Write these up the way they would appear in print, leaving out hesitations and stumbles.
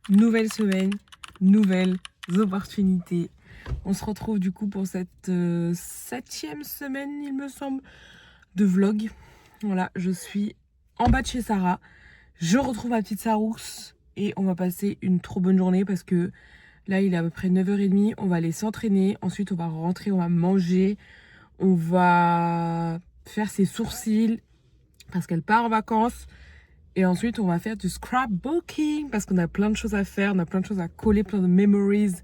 Nouvelle semaine, nouvelles opportunités. On se retrouve du coup pour cette 7e semaine, il me semble, de vlog. Voilà, je suis en bas de chez Sarah. Je retrouve ma petite Saroux et on va passer une trop bonne journée parce que là, il est à peu près 9h30. On va aller s'entraîner. Ensuite, on va rentrer, on va manger. On va faire ses sourcils parce qu'elle part en vacances. Et ensuite, on va faire du scrapbooking parce qu'on a plein de choses à faire, on a plein de choses à coller, plein de memories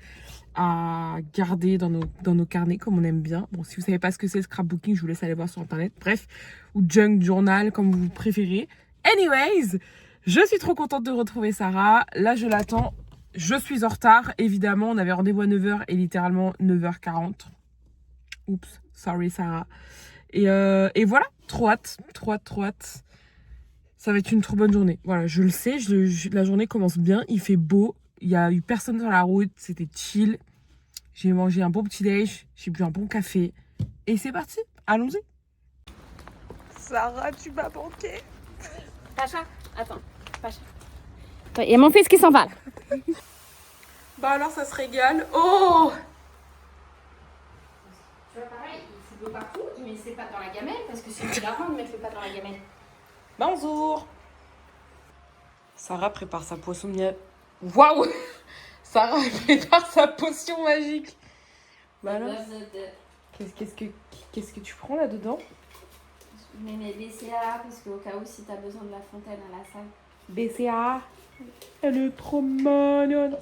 à garder dans nos carnets comme on aime bien. Bon, si vous savez pas ce que c'est le scrapbooking, je vous laisse aller voir sur internet. Bref, ou junk journal comme vous préférez. Anyways, je suis trop contente de retrouver Sarah. Là, je l'attends. Je suis en retard, évidemment. On avait rendez-vous à 9h et littéralement 9h40. Oups, sorry Sarah. Et voilà, trop hâte. Ça va être une trop bonne journée. Voilà, je le sais, la journée commence bien, il fait beau, il n'y a eu personne sur la route, c'était chill. J'ai mangé un bon petit déj, j'ai bu un bon café. Et c'est parti, allons-y. Sarah, tu m'as manqué. Pacha, attends, Pacha. Il y a mon fils qui s'en va là. Bah alors ça se régale. Oh! Tu vois, pareil, il fout de l'eau partout, il met ses pattes dans la gamelle parce que c'est plus la rendre de mettre les pattes dans la gamelle. Bonjour. Sarah prépare sa poisson miel. Waouh! Sarah prépare sa potion magique. Bah alors, qu'est-ce que tu prends là-dedans? Je mets mes BCA parce qu'au cas où si t'as besoin de la fontaine à la salle. BCA. Elle est trop mignonne.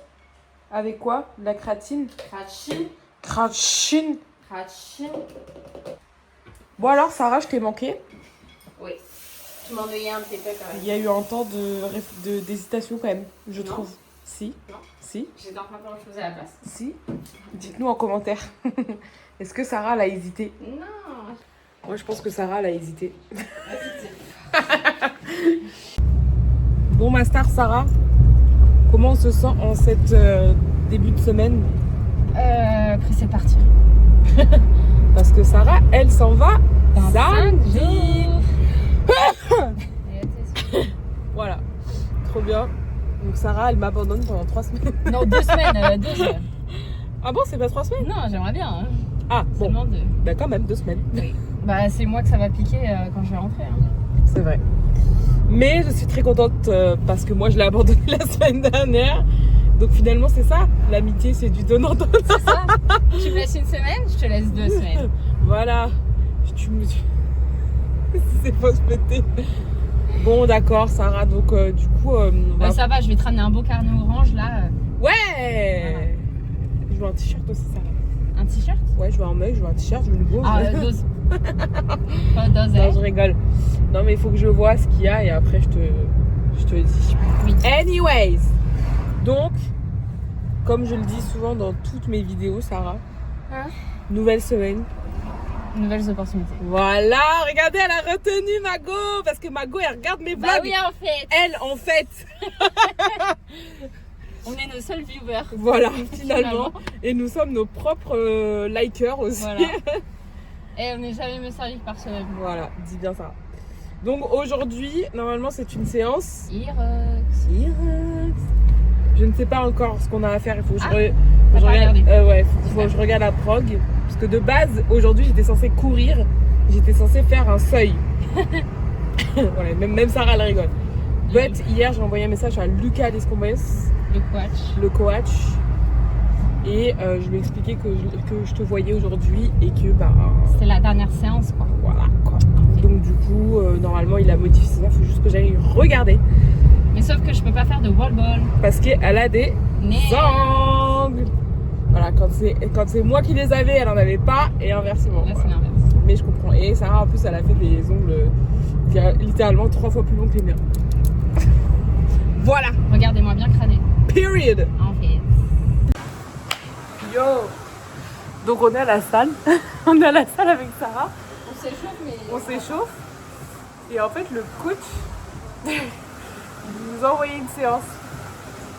Avec quoi? De la créatine? Créatine. Bon alors Sarah, je t'ai manqué. Oui. Tu m'ennuyais un petit peu quand même. Il y a eu un temps d'hésitation quand même, je trouve. Si. Non. Si. J'étais en train de faire autre chose à la place. Si. Dites-nous en commentaire. Est-ce que Sarah elle a hésité? Non. Moi je pense que Sarah elle a hésité. Bon ma star Sarah, comment on se sent en cette début de semaine? Pressée de partir. Parce que Sarah, elle s'en va Dans samedi. 5 jours. Voilà, trop bien. Donc Sarah, elle m'abandonne pendant 3 semaines. Non, 2 semaines. 2 semaines. Ah bon, c'est pas 3 semaines? Non, j'aimerais bien. Hein. Ah bon, Seulement 2. bah quand même 2 semaines. Oui. Bah c'est moi que ça va piquer quand je vais rentrer. Hein. C'est vrai. Mais je suis très contente parce que moi je l'ai abandonnée la semaine dernière. Donc finalement c'est ça, l'amitié c'est du donnant-donnant. C'est ça. Tu me laisses une semaine, je te laisse 2 semaines. Voilà. Tu me... c'est pas se péter. Bon d'accord Sarah, donc du coup... Ça va, je vais te ramener un beau carnet orange là. Ouais Voilà. Je veux un t-shirt aussi Sarah. Un t-shirt? Ouais, je veux un mug, je veux un t-shirt, je veux une blouse. Ah, dose. Pas dose. Non, je rigole. Non, mais il faut que je vois ce qu'il y a et après je te dis. Oui. Anyways, donc, comme je le dis souvent dans toutes mes vidéos, Sarah, Hein? nouvelle semaine. Nouvelles opportunités. Voilà, regardez, elle a retenu Mago parce que Mago, elle regarde mes vlogs. Bah oui, en fait. Elle, en fait. On est nos seuls viewers. Voilà, finalement. Et nous sommes nos propres likers aussi. Voilà. Et on n'est jamais mieux servi que par soi-même. Voilà, dis bien ça. Donc aujourd'hui, normalement, c'est une séance. Irox. Je ne sais pas encore ce qu'on a à faire. Il faut que Ah, je pas regarde. regardé. Ouais, faut que je regarde la prog. Parce que de base, aujourd'hui, j'étais censée courir. J'étais censée faire un seuil. Voilà, même Sarah, elle rigole. But hier, j'ai envoyé un message à Lucas Descombes, le coach. Et je lui ai expliqué que je te voyais aujourd'hui et que bah. C'était la dernière séance quoi. Voilà quoi. Donc du coup, normalement, il a modifié ça. Il faut juste que j'aille regarder. Mais sauf que je peux pas faire de wall ball. Parce qu'elle a des ongles. Voilà, quand c'est moi qui les avais, elle en avait pas et inversement. Là, voilà. c'est l'inverse. Mais je comprends. Et Sarah, en plus, elle a fait des ongles littéralement 3 fois plus longs que les miens. Voilà. Regardez-moi bien crâner. Period. En fait. Yo. Donc on est à la salle. On est à la salle avec Sarah. On s'échauffe, mais. On s'échauffe. Et en fait, le coach il nous a envoyé une séance.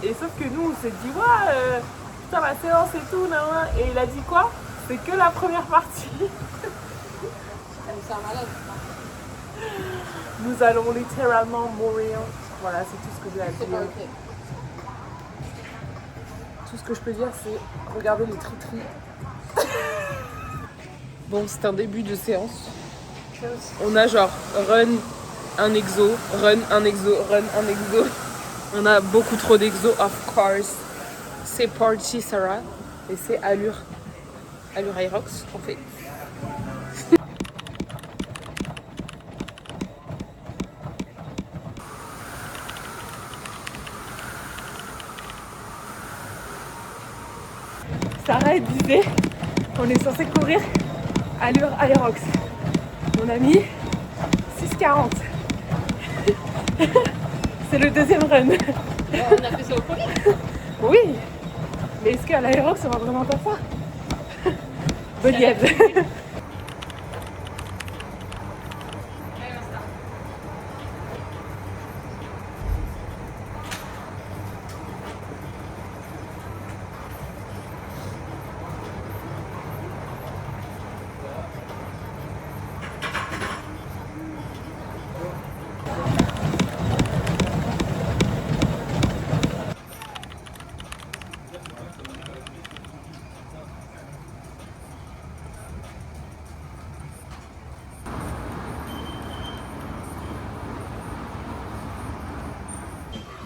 Et sauf que nous, on s'est dit, ouais, putain, la séance et tout, nan, nan. Et il a dit quoi? C'est que la première partie. Nous allons littéralement mourir. Voilà, c'est tout ce que j'ai à dire. Tout ce que je peux dire, c'est regardez les tri-tri. Bon, c'est un début de séance. On a genre run, un exo, run, un exo, run, un exo. On a beaucoup trop d'exo, of course. C'est parti, Sarah. Et c'est allure Aerox qu'on fait. Sarah, elle disait, on est censé courir allure Aerox. On a mis 6,40. C'est le deuxième run. On a fait ça au premier. Oui, mais est-ce qu'à l'Aerox, on va vraiment faire ça? Beliève.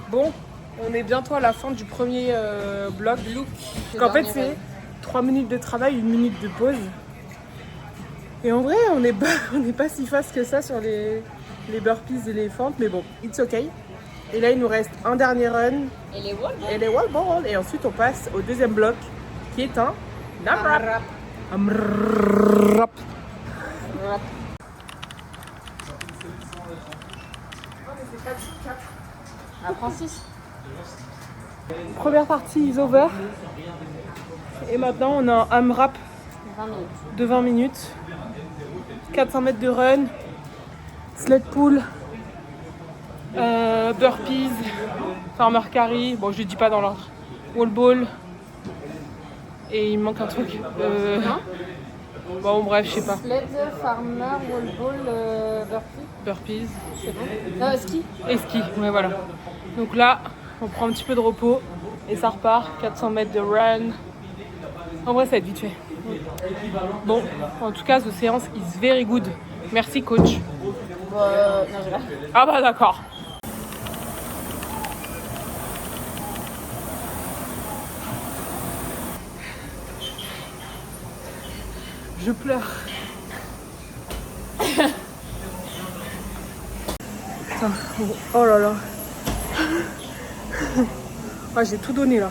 Bon, on est bientôt à la fin du premier bloc. Donc en fait, c'est 3 minutes de travail, 1 minute de pause. Et en vrai, on n'est pas si fast que ça sur les burpees et les fentes, mais bon, it's okay. Et là, il nous reste un dernier run. Et les wall Et les wall balls. Et ensuite, on passe au deuxième bloc, qui est un AMRAP. AMRAP. À Francis. Première partie is over. Et maintenant, on a un AMRAP 20 minutes. de 20 minutes. 400 mètres de run. Sled pull. Burpees. Farmer carry. Bon, je ne dis pas dans l'ordre. Wall ball. Et il me manque un truc. Bon, bref, je sais pas. Sled, farmer, wall ball, burpee. Burpees. C'est bon. Ski. Et ski, ouais, voilà. Donc là, on prend un petit peu de repos et ça repart. 400 mètres de run. En vrai, ça va être vite fait. Bon, en tout cas, cette séance is very good. Merci, coach. Non, je vais. Ah bah d'accord. Je pleure. Putain, oh là là. Ah, j'ai tout donné là.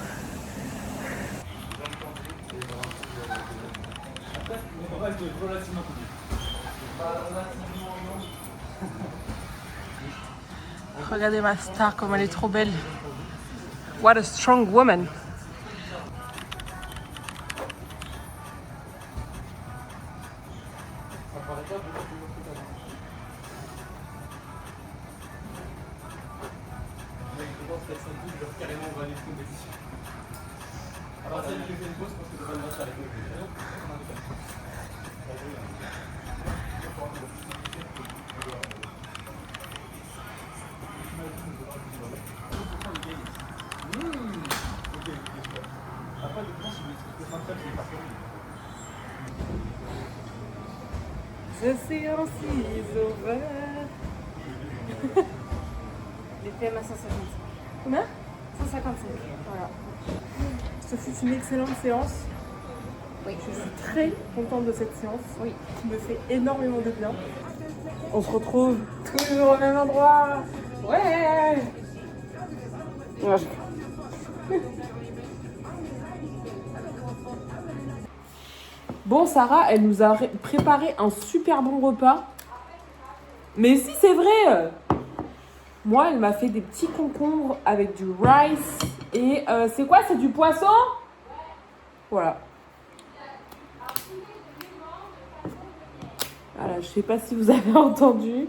Regardez ma star, comme elle est trop belle. What a strong woman. The séance is over. Les PM à 155. Combien? 155. Voilà. Ce fut une excellente séance. Oui. Je suis très contente de cette séance. Oui. Qui me fait énormément de bien. On se retrouve toujours au même endroit. Ouais. Bon, Sarah, elle nous a préparé un super bon repas. Mais si, c'est vrai. Moi, elle m'a fait des petits concombres avec du rice. Et c'est quoi? C'est du poisson? Voilà. Voilà, je sais pas si vous avez entendu.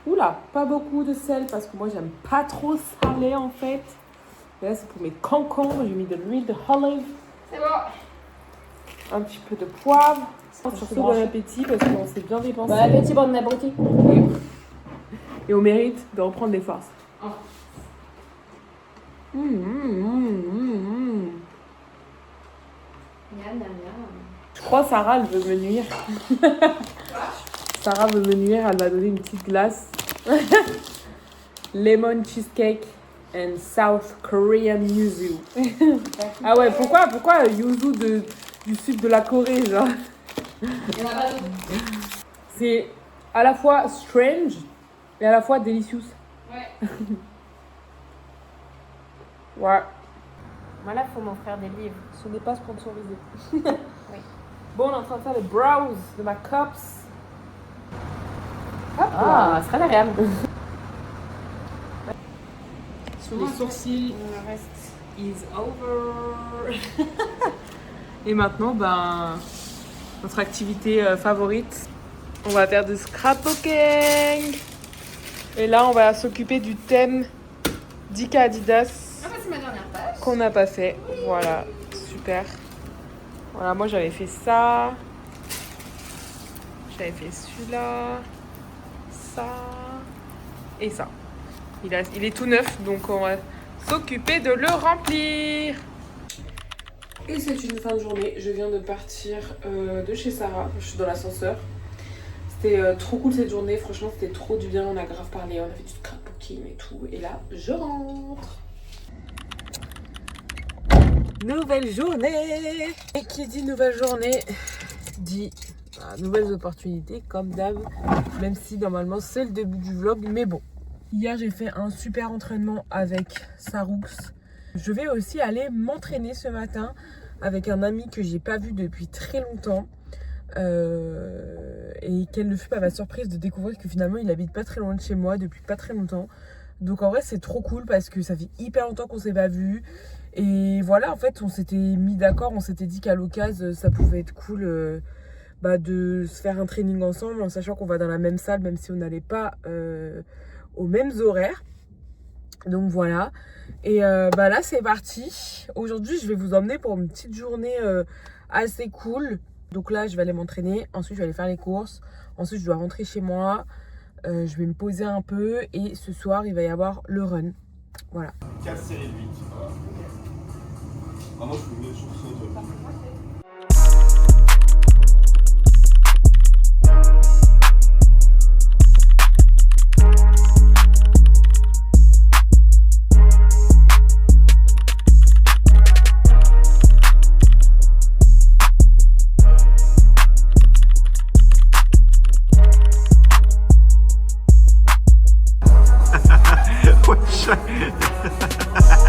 Oula, pas beaucoup de sel parce que moi, j'aime pas trop salé en fait. Et là, c'est pour mes concombres. J'ai mis de l'huile de olive. C'est bon. Un petit peu de poivre. Surtout bon appétit parce qu'on s'est bien dépensé. Bon appétit, bonne abruti. Et on mérite de reprendre des forces. crois Sarah, elle veut me nuire. Sarah veut me nuire, elle m'a donné une petite glace. Lemon cheesecake and South Korean yuzu. Ah ouais, pourquoi yuzu du sud de la Corée, genre? Il y en a pas d'autres. C'est à la fois strange et à la fois delicious. Ouais. Ouais. Voilà, faut m'offrir des livres. Ce n'est pas sponsorisé. Oui. Bon, on est en train de faire le browse de ma cups. Hop Ah, c'est très agréable. Les sourcils Le reste. is over. Et maintenant, ben, notre activité favorite, on va faire du scrapbooking. Et là, on va s'occuper du thème d'Ika Adidas Ah bah c'est ma dernière page. qu'on n'a pas fait. Voilà, super. Voilà, moi j'avais fait ça. J'avais fait celui-là, ça et ça. Il est tout neuf, donc on va s'occuper de le remplir. Et c'est une fin de journée. Je viens de partir de chez Sarah. Je suis dans l'ascenseur. C'était trop cool cette journée. Franchement, c'était trop du bien. On a grave parlé. On a fait du scrapbooking et tout. Et là, je rentre. Nouvelle journée. Et qui dit nouvelle journée dit nouvelles opportunités comme d'hab. Même si normalement c'est le début du vlog. Mais bon. Hier, j'ai fait un super entraînement avec Saroux. Je vais aussi aller m'entraîner ce matin avec un ami que j'ai pas vu depuis très longtemps. Et quelle ne fut pas ma surprise de découvrir que finalement il habite pas très loin de chez moi depuis pas très longtemps. Donc en vrai c'est trop cool parce que ça fait hyper longtemps qu'on s'est pas vu. Et voilà, en fait on s'était mis d'accord, on s'était dit qu'à l'occasion ça pouvait être cool de se faire un training ensemble en sachant qu'on va dans la même salle même si on n'allait pas aux mêmes horaires. Donc voilà. Et là c'est parti. Aujourd'hui je vais vous emmener pour une petite journée assez cool. Donc là je vais aller m'entraîner. Ensuite je vais aller faire les courses. Ensuite je dois rentrer chez moi. Je vais me poser un peu. Et ce soir il va y avoir le run. Voilà. 4 séries de 8. Ah, moi je peux mieux sur ça.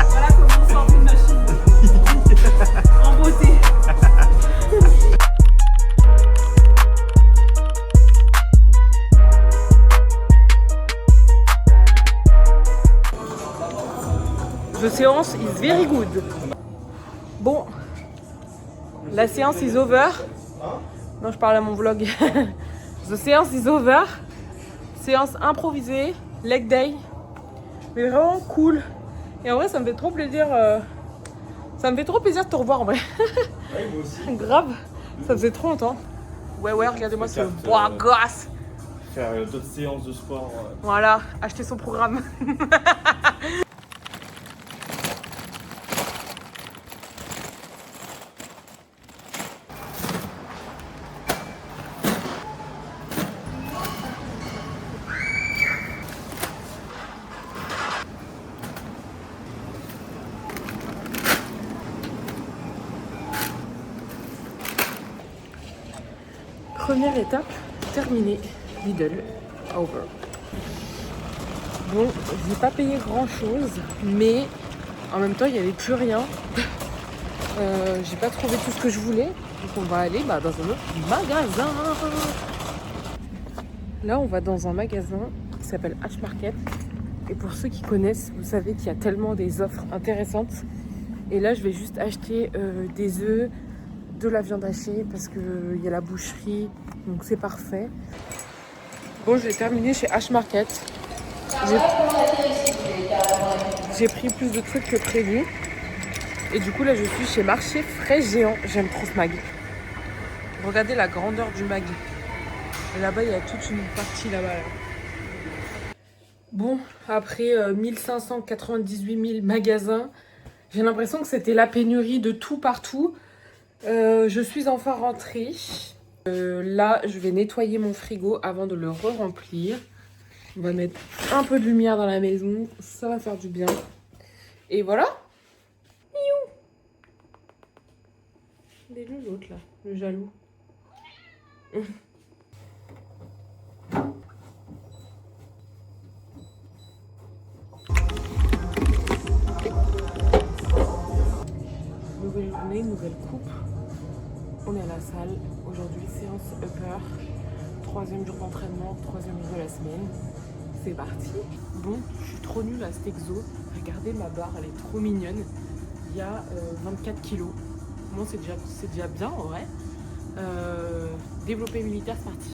Voilà comment on sort d'une machine. En beauté. The séance is very good. Bon, la séance is over. Non, je parle à mon vlog. The séance is over. Séance improvisée, leg day. Mais vraiment cool. Et en vrai, ça me fait trop plaisir. Ça me fait trop plaisir de te revoir en vrai. Ouais, moi aussi. Grave. Ça faisait trop longtemps. Ouais, regardez-moi ce bois gosse. Faire d'autres séances de sport. Voilà, acheter son programme. Première étape terminée. Lidl, over. Bon, j'ai pas payé grand chose, mais en même temps il n'y avait plus rien. J'ai pas trouvé tout ce que je voulais, donc on va aller dans un autre magasin. Là on va dans un magasin qui s'appelle H Market. Et pour ceux qui connaissent, vous savez qu'il y a tellement des offres intéressantes. Et là je vais juste acheter des œufs, de la viande hachée parce qu'il y a la boucherie, donc c'est parfait. Bon, je vais terminer chez H Market. J'ai pris plus de trucs que prévu. Et du coup là je suis chez Marché Frais Géant. J'aime trop ce mag. Regardez la grandeur du mag. Et là-bas il y a toute une partie là-bas. Là. Bon, après 1598 000 magasins, j'ai l'impression que c'était la pénurie de tout partout. Je suis enfin rentrée. Là, je vais nettoyer mon frigo avant de le re-remplir. On va mettre un peu de lumière dans la maison. Ça va faire du bien. Et voilà. Miou. Il est où l'autre là? Le jaloux. Nouvelle journée, nouvelle coupe. On est à la salle. Aujourd'hui, séance upper. 3e jour d'entraînement, 3e jour de la semaine. C'est parti. Bon, je suis trop nulle à cet exo. Regardez ma barre, elle est trop mignonne. Il y a 24 kilos. Bon, c'est déjà bien en vrai. Développé militaire, c'est parti.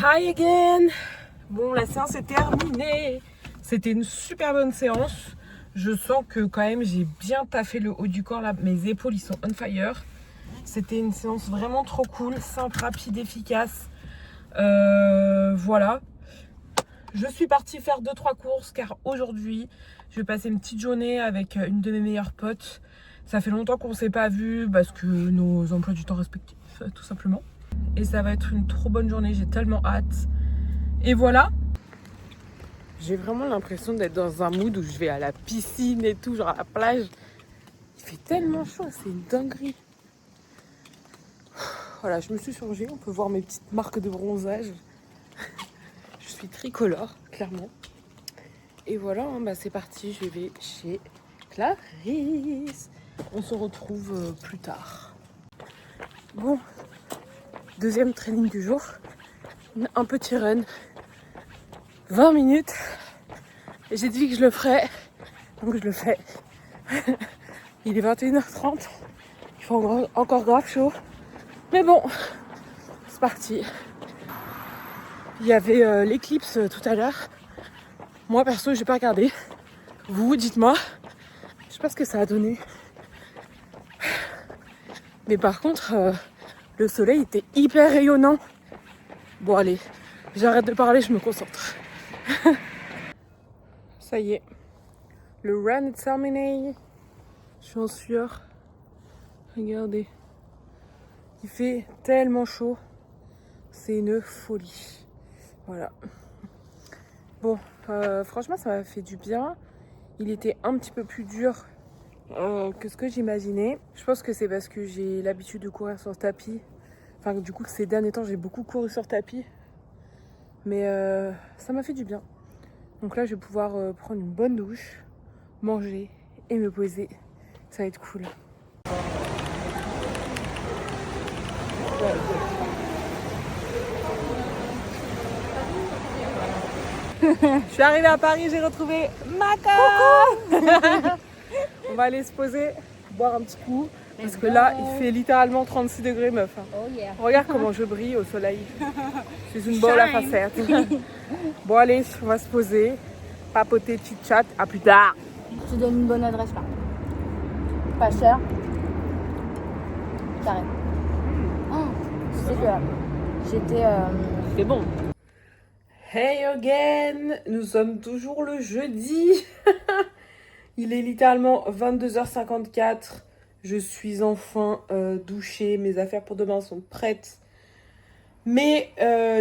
Hi again. Bon, la séance est terminée. C'était une super bonne séance. Je sens que quand même j'ai bien taffé le haut du corps là. Mes épaules ils sont on fire. C'était une séance vraiment trop cool, simple, rapide, efficace. Voilà. Je suis partie faire 2-3 courses car aujourd'hui je vais passer une petite journée avec une de mes meilleures potes. Ça fait longtemps qu'on ne s'est pas vu parce que nos emplois du temps respectifs tout simplement. Et ça va être une trop bonne journée, j'ai tellement hâte. Et voilà. J'ai vraiment l'impression d'être dans un mood où je vais à la piscine et tout, genre à la plage. Il fait tellement chaud, c'est une dinguerie. Voilà, je me suis changée, on peut voir mes petites marques de bronzage. Je suis tricolore, clairement. Et voilà, bah c'est parti, je vais chez Clarisse. On se retrouve plus tard. Bon, deuxième training du jour. Un petit run. 20 minutes. Et j'ai dit que je le ferais. Donc je le fais. Il est 21h30. Il fait encore grave chaud. Mais bon, c'est parti. Il y avait l'éclipse tout à l'heure. Moi perso, j'ai pas regardé. Vous, dites-moi. Je sais pas ce que ça a donné. Mais par contre, le soleil était hyper rayonnant. Bon allez, j'arrête de parler, je me concentre. Ça y est, le run est terminé. Je suis en sueur. Regardez. Il fait tellement chaud. C'est une folie. Voilà. Bon, franchement, ça m'a fait du bien. Il était un petit peu plus dur que ce que j'imaginais. Je pense que c'est parce que j'ai l'habitude de courir sur tapis. Enfin, du coup, ces derniers temps, j'ai beaucoup couru sur tapis. Mais ça m'a fait du bien. Donc là, je vais pouvoir prendre une bonne douche, manger et me poser. Ça va être cool. Je suis arrivée à Paris, j'ai retrouvé Maka. On va aller se poser, boire un petit coup. Parce que là, il fait littéralement 36 degrés, meuf. Oh yeah. Regarde comment je brille au soleil. Je suis une bolle à facettes. Bon, allez, on va se poser, papoter, chit-chat. À plus tard. Je te donne une bonne adresse là. Pas cher. Carré. Tu sais que j'étais. C'est bon. Hey again. Nous sommes toujours le jeudi. Il est littéralement 22h54. Je suis enfin douchée. Mes affaires pour demain sont prêtes. Mais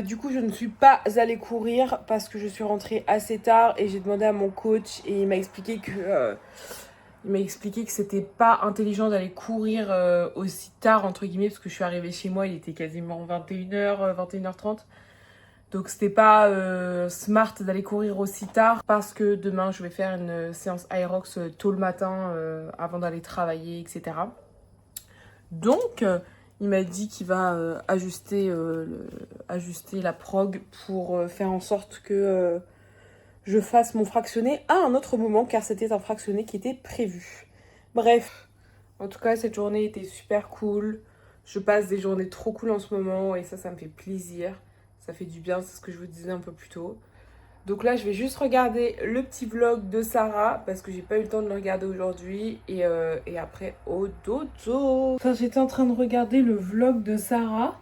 du coup, je ne suis pas allée courir parce que je suis rentrée assez tard et j'ai demandé à mon coach et il m'a expliqué que c'était pas intelligent d'aller courir aussi tard entre guillemets parce que je suis arrivée chez moi, il était quasiment 21h, 21h30. Donc c'était pas smart d'aller courir aussi tard parce que demain je vais faire une séance Aerox tôt le matin avant d'aller travailler, etc. Donc Il m'a dit qu'il va ajuster la prog pour faire en sorte que je fasse mon fractionné à un autre moment, car c'était un fractionné qui était prévu. Bref, en tout cas, cette journée était super cool. Je passe des journées trop cool en ce moment et ça me fait plaisir. Ça fait du bien, c'est ce que je vous disais un peu plus tôt. Donc là, je vais juste regarder le petit vlog de Sarah parce que j'ai pas eu le temps de le regarder aujourd'hui. Et après, au dodo. Enfin, j'étais en train de regarder le vlog de Sarah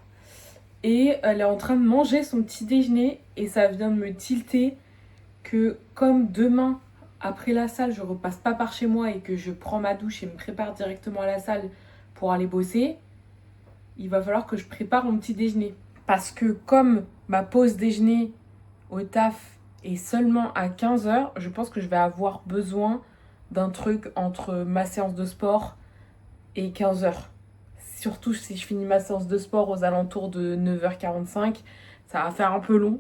et elle est en train de manger son petit déjeuner. Et ça vient de me tilter que comme demain, après la salle, je repasse pas par chez moi et que je prends ma douche et me prépare directement à la salle pour aller bosser, il va falloir que je prépare mon petit déjeuner. Parce que comme ma pause déjeuner au taf est seulement à 15h, je pense que je vais avoir besoin d'un truc entre ma séance de sport et 15h. Surtout si je finis ma séance de sport aux alentours de 9h45, ça va faire un peu long.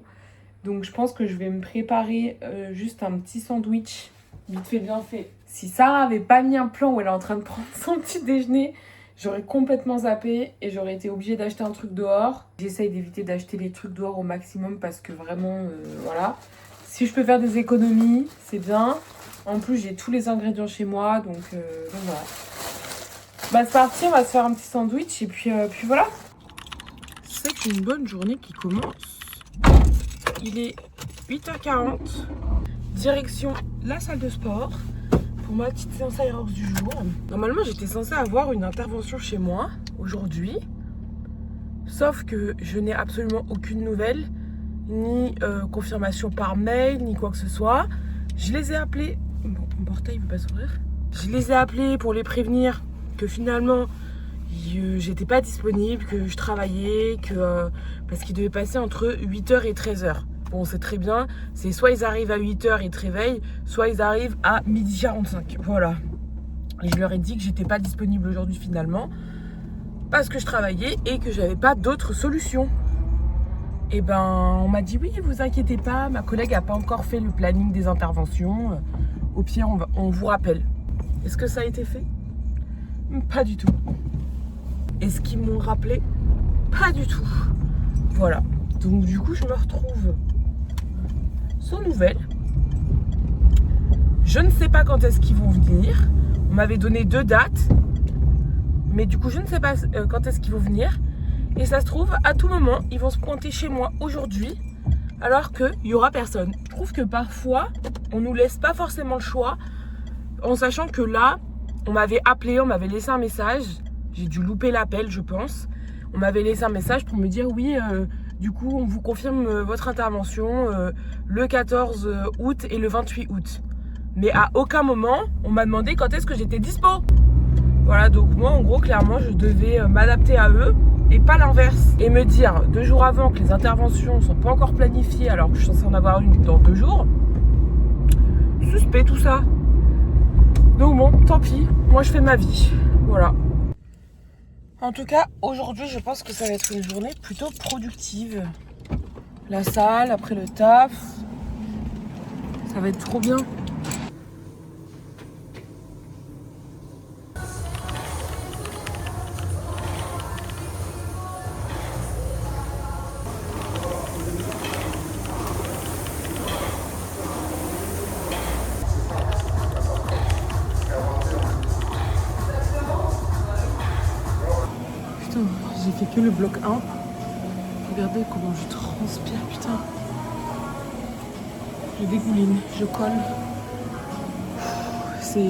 Donc je pense que je vais me préparer juste un petit sandwich, vite fait bien fait. Si Sarah avait pas mis un plan où elle est en train de prendre son petit déjeuner, j'aurais complètement zappé et j'aurais été obligée d'acheter un truc dehors. J'essaye d'éviter d'acheter les trucs dehors au maximum parce que vraiment, voilà. Si je peux faire des économies, c'est bien. En plus, j'ai tous les ingrédients chez moi, donc voilà. Bah c'est parti, on va se faire un petit sandwich et puis voilà. C'est une bonne journée qui commence. Il est 8h40. Direction la salle de sport pour ma petite séance aérobics du jour. Normalement, j'étais censée avoir une intervention chez moi aujourd'hui. Sauf que je n'ai absolument aucune nouvelle, ni confirmation par mail, ni quoi que ce soit. Je les ai appelés. Bon, mon portail ne veut pas s'ouvrir. Je les ai appelés pour les prévenir que finalement, j'étais pas disponible, que je travaillais, parce qu'ils devaient passer entre 8h et 13h. Bon, c'est très bien. C'est soit ils arrivent à 8h, ils te réveillent, soit ils arrivent à 12h45. Voilà. Et je leur ai dit que j'étais pas disponible aujourd'hui finalement, parce que je travaillais et que j'avais pas d'autre solution. Et ben, on m'a dit oui, vous inquiétez pas, ma collègue a pas encore fait le planning des interventions. Au pire, on vous rappelle. Est-ce que ça a été fait? Pas du tout. Est-ce qu'ils m'ont rappelé? Pas du tout. Voilà. Donc du coup, je me retrouve sans nouvelles. Je ne sais pas quand est-ce qu'ils vont venir. On m'avait donné 2 dates. Mais du coup, je ne sais pas quand est-ce qu'ils vont venir. Et ça se trouve, à tout moment, ils vont se pointer chez moi aujourd'hui, alors qu'il n'y aura personne. Je trouve que parfois, on ne nous laisse pas forcément le choix, en sachant que là, on m'avait appelé, on m'avait laissé un message. J'ai dû louper l'appel, je pense. On m'avait laissé un message pour me dire oui, du coup, on vous confirme votre intervention le 14 août et le 28 août. Mais à aucun moment, on m'a demandé quand est-ce que j'étais dispo. Voilà, donc moi, en gros, clairement, je devais m'adapter à eux et pas l'inverse. Et me dire 2 jours avant que les interventions ne sont pas encore planifiées alors que je suis censée en avoir une dans 2 jours. Suspect tout ça. Donc bon, tant pis, moi je fais ma vie. Voilà. En tout cas, aujourd'hui, je pense que ça va être une journée plutôt productive. La salle, après le taf. Ça va être trop bien. Putain, j'ai fait que le bloc 1. Regardez comment je transpire, putain. Je dégouline, je colle. C'est...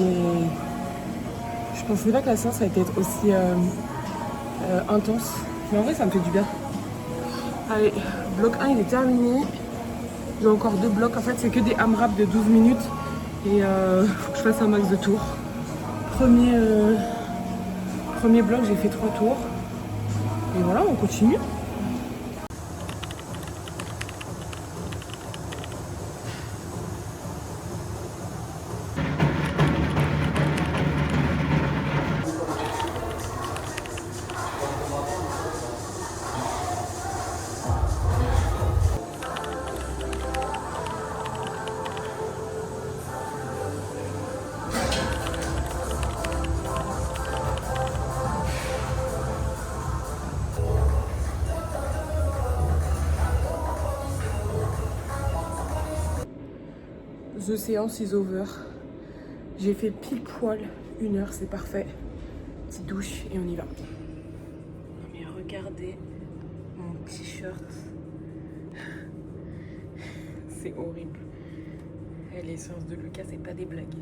Je pensais pas que la séance allait être aussi intense. Mais en vrai, ça me fait du bien. Allez, bloc 1, il est terminé. J'ai encore 2 blocs. En fait, c'est que des AMRAP de 12 minutes. Et faut que je fasse un max de tours. Premier bloc, j'ai fait 3 tours. Et voilà, on continue. The séance is over. J'ai fait pile poil 1 heure, c'est parfait. Petite douche et on y va. Non mais regardez mon t-shirt. C'est horrible. Et les séances de Lucas, c'est pas des blagues.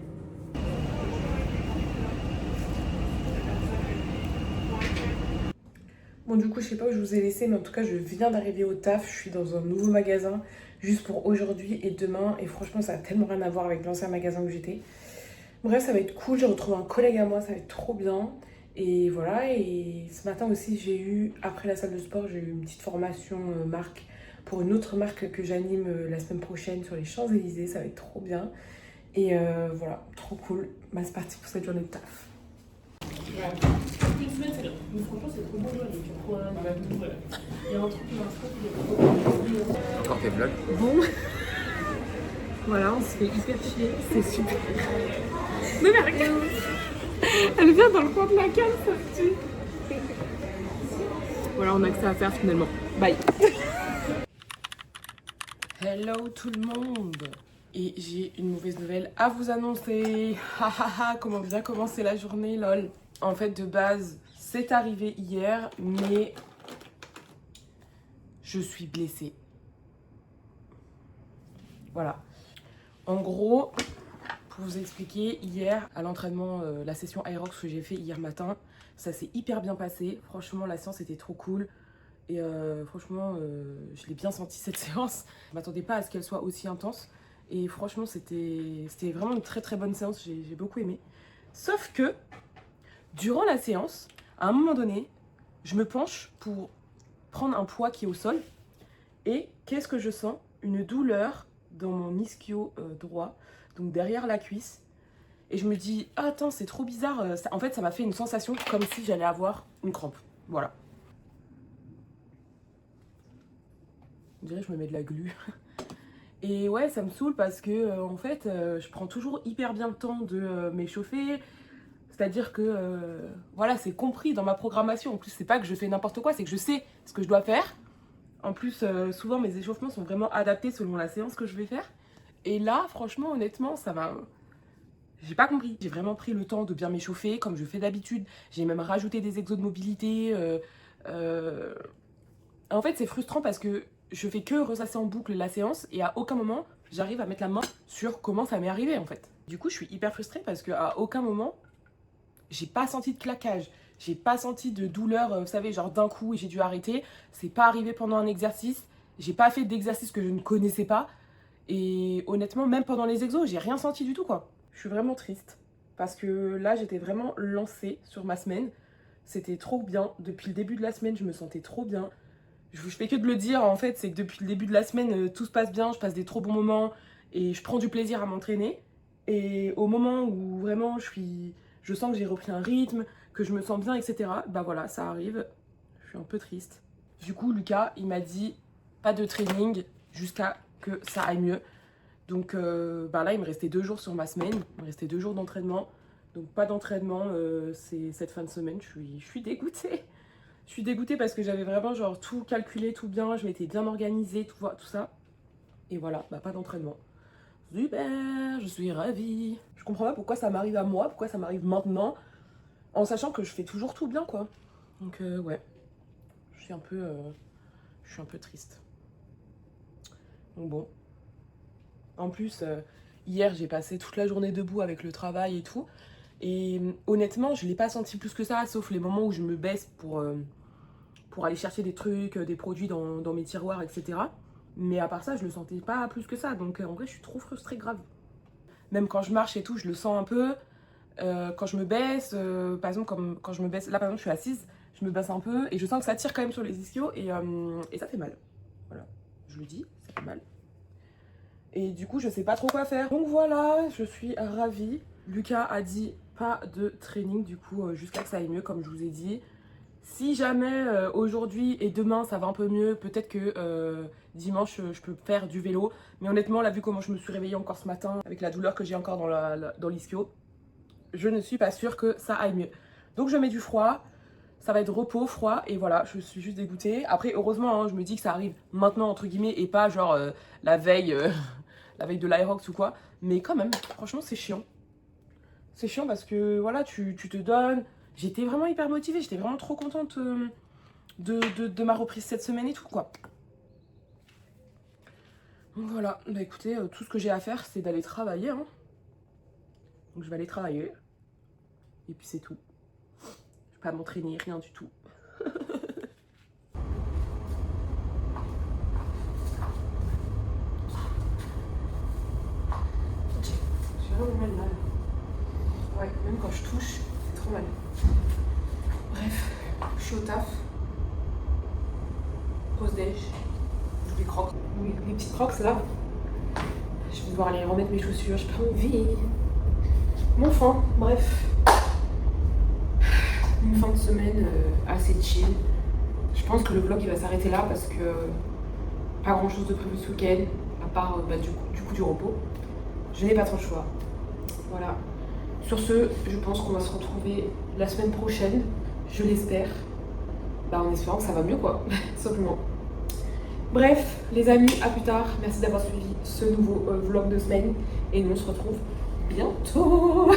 Bon, du coup, je sais pas où je vous ai laissé, mais en tout cas, je viens d'arriver au taf. Je suis dans un nouveau magasin juste pour aujourd'hui et demain. Et franchement, ça a tellement rien à voir avec l'ancien magasin où j'étais. Bref, ça va être cool. J'ai retrouvé un collègue à moi, ça va être trop bien. Et voilà. Et ce matin aussi, après la salle de sport, j'ai eu une petite formation marque pour une autre marque que j'anime la semaine prochaine sur les Champs-Élysées. Ça va être trop bien. Et voilà, trop cool. Bah, c'est parti pour cette journée de taf. Une semaine, c'est bien. Mais franchement, c'est trop beau. Il y a un truc qui m'a Encore tes vlogs. Bon, voilà, on se fait hyper chier, c'est super. Non mais regarde, elle vient dans le coin de la cale, ça me tue. Voilà, on a que ça à faire finalement. Bye. Hello tout le monde. Et j'ai une mauvaise nouvelle à vous annoncer. Hahaha, comment bien commencer la journée, lol. En fait, de base, c'est arrivé hier, mais je suis blessée. Voilà. En gros, pour vous expliquer, hier, à l'entraînement, la session Aerox que j'ai fait hier matin, ça s'est hyper bien passé. Franchement, la séance était trop cool. Et franchement, je l'ai bien senti cette séance. Je m'attendais pas à ce qu'elle soit aussi intense. Et franchement, c'était vraiment une très très bonne séance. J'ai beaucoup aimé. Sauf que, durant la séance, à un moment donné, je me penche pour prendre un poids qui est au sol. Et qu'est-ce que je sens? Une douleur dans mon ischio droit, donc derrière la cuisse. Et je me dis, ah, attends, c'est trop bizarre. En fait, ça m'a fait une sensation comme si j'allais avoir une crampe. Voilà. On dirait que je me mets de la glu. Et ouais, ça me saoule parce que, en fait, je prends toujours hyper bien le temps de m'échauffer. C'est-à-dire que, voilà, c'est compris dans ma programmation. En plus, c'est pas que je fais n'importe quoi, c'est que je sais ce que je dois faire. En plus, souvent, mes échauffements sont vraiment adaptés selon la séance que je vais faire. Et là, franchement, honnêtement, ça m'a... J'ai pas compris. J'ai vraiment pris le temps de bien m'échauffer, comme je fais d'habitude. J'ai même rajouté des exos de mobilité. En fait, c'est frustrant parce que je fais que ressasser en boucle la séance et à aucun moment, j'arrive à mettre la main sur comment ça m'est arrivé, en fait. Du coup, je suis hyper frustrée parce qu'à aucun moment, j'ai pas senti de claquage. J'ai pas senti de douleur, vous savez, genre d'un coup et j'ai dû arrêter. C'est pas arrivé pendant un exercice. J'ai pas fait d'exercice que je ne connaissais pas. Et honnêtement, même pendant les exos, j'ai rien senti du tout, quoi. Je suis vraiment triste. Parce que là, j'étais vraiment lancée sur ma semaine. C'était trop bien. Depuis le début de la semaine, je me sentais trop bien. Je fais que de le dire, en fait, c'est que depuis le début de la semaine, tout se passe bien. Je passe des trop bons moments et je prends du plaisir à m'entraîner. Et au moment où vraiment je sens que j'ai repris un rythme, que je me sens bien, etc. Bah voilà, ça arrive. Je suis un peu triste. Du coup, Lucas, il m'a dit pas de training jusqu'à que ça aille mieux. Donc bah là, il me restait 2 jours sur ma semaine. Il me restait 2 jours d'entraînement. Donc pas d'entraînement c'est cette fin de semaine. Je suis dégoûtée. Je suis dégoûtée parce que j'avais vraiment genre tout calculé, tout bien. Je m'étais bien organisée, tout ça. Et voilà, bah pas d'entraînement. Super, je suis ravie. Je comprends pas pourquoi ça m'arrive à moi, pourquoi ça m'arrive maintenant, en sachant que je fais toujours tout bien, quoi. Donc ouais, je suis un peu triste. Donc bon. En plus, hier, j'ai passé toute la journée debout avec le travail et tout. Et honnêtement, je l'ai pas senti plus que ça, sauf les moments où je me baisse pour aller chercher des trucs, des produits dans mes tiroirs, etc. Mais à part ça, je le sentais pas plus que ça. Donc en vrai, je suis trop frustrée, grave. Même quand je marche et tout, je le sens un peu. Quand je me baisse, par exemple, comme quand je me baisse, là par exemple, je suis assise, je me baisse un peu et je sens que ça tire quand même sur les ischios et ça fait mal. Voilà, je le dis, ça fait mal. Et du coup, je sais pas trop quoi faire. Donc voilà, je suis ravie. Lucas a dit pas de training, du coup, jusqu'à que ça aille mieux, comme je vous ai dit. Si jamais aujourd'hui et demain ça va un peu mieux, peut-être que dimanche je peux faire du vélo. Mais honnêtement, là, vu comment je me suis réveillée encore ce matin, avec la douleur que j'ai encore dans l'ischio, je ne suis pas sûre que ça aille mieux. Donc je mets du froid, ça va être repos, froid, et voilà, je suis juste dégoûtée. Après, heureusement, hein, je me dis que ça arrive maintenant, entre guillemets, et pas genre la veille de l'Aerox ou quoi. Mais quand même, franchement, c'est chiant. C'est chiant parce que voilà, tu te donnes. J'étais vraiment hyper motivée, j'étais vraiment trop contente de ma reprise cette semaine et tout, quoi. Donc voilà, bah écoutez, tout ce que j'ai à faire, c'est d'aller travailler. Hein. Donc je vais aller travailler. Et puis c'est tout. Je vais pas m'entraîner, rien du tout. J'ai vraiment mal là. Ouais, même quand je touche, c'est trop mal. Bref, je suis au taf. Pause déj. Les crocs. Les petites crocs là. Je vais devoir aller remettre mes chaussures, j'ai pas envie. Mon enfant, bref. Une fin de semaine assez chill. Je pense que le vlog il va s'arrêter là parce que pas grand chose de prévu ce week-end, à part du coup du repos. Je n'ai pas trop le choix. Voilà. Sur ce, je pense qu'on va se retrouver la semaine prochaine, je l'espère. Bah, en espérant que ça va mieux quoi, simplement. Bref, les amis, à plus tard. Merci d'avoir suivi ce nouveau vlog de semaine. Et nous on se retrouve bientôt.